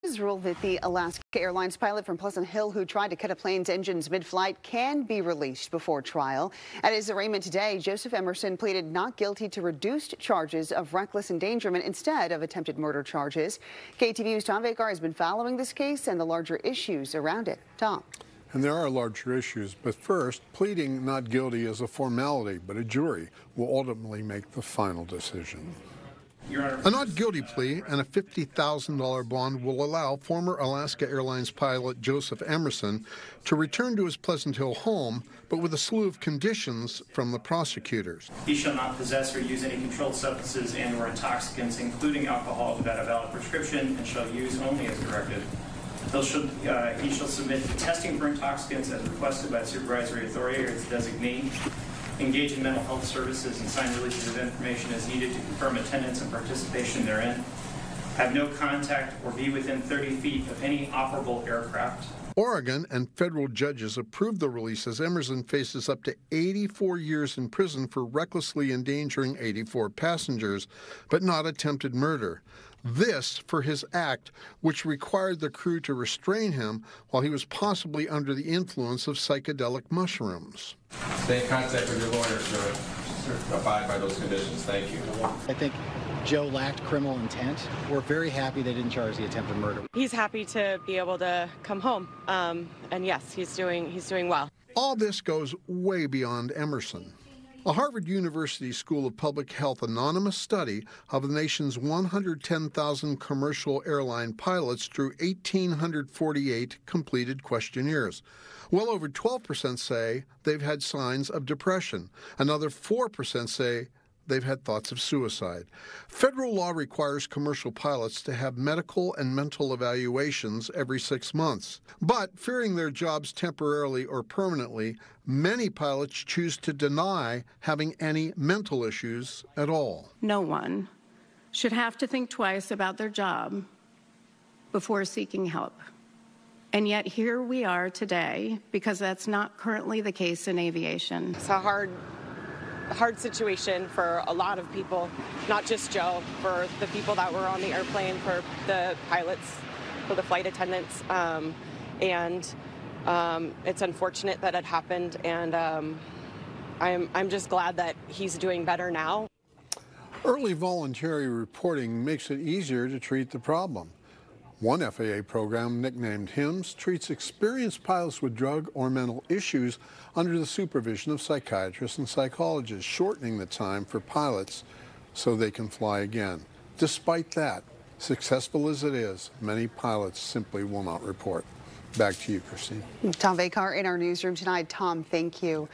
Has ruled that the Alaska Airlines pilot from Pleasant Hill who tried to cut a plane's engines mid-flight can be released before trial. At his arraignment today, Joseph Emerson pleaded not guilty to reduced charges of reckless endangerment instead of attempted murder charges. KTVU's Tom Vakar has been following this case and the larger issues around it. Tom. And there are larger issues, but first, pleading not guilty is a formality, but a jury will ultimately make the final decision. A not guilty plea and a $50,000 bond will allow former Alaska Airlines pilot Joseph Emerson to return to his Pleasant Hill home, but with a slew of conditions from the prosecutors. He shall not possess or use any controlled substances and/or intoxicants, including alcohol, without a valid prescription, and shall use only as directed. He shall submit to testing for intoxicants as requested by the supervisory authority or its designee, engage in mental health services and sign releases of information as needed to confirm attendance and participation therein, have no contact or be within 30 feet of any operable aircraft. Oregon and federal judges approved the release as Emerson faces up to 84 years in prison for recklessly endangering 84 passengers, but not attempted murder. This for his act, which required the crew to restrain him while he was possibly under the influence of psychedelic mushrooms. Stay in contact with your lawyer, sir. Abide by those conditions. Thank you. I think Joe lacked criminal intent. We're very happy they didn't charge the attempted murder. He's happy to be able to come home, and yes, he's doing well. All this goes way beyond Emerson. A Harvard University School of Public Health anonymous study of the nation's 110,000 commercial airline pilots drew 1,848 completed questionnaires. Well over 12% say they've had signs of depression. Another 4% say they've had thoughts of suicide. Federal law requires commercial pilots to have medical and mental evaluations every 6 months. But fearing their jobs temporarily or permanently, many pilots choose to deny having any mental issues at all. No one should have to think twice about their job before seeking help. And yet here we are today because that's not currently the case in aviation. It's a hard situation for a lot of people, not just Joe, for the people that were on the airplane, for the pilots, for the flight attendants, and it's unfortunate that it happened, and I'm just glad that he's doing better now. Early voluntary reporting makes it easier to treat the problem. One FAA program, nicknamed HIMSS, treats experienced pilots with drug or mental issues under the supervision of psychiatrists and psychologists, shortening the time for pilots so they can fly again. Despite that, successful as it is, many pilots simply will not report. Back to you, Christine. Tom Vakar in our newsroom tonight. Tom, thank you.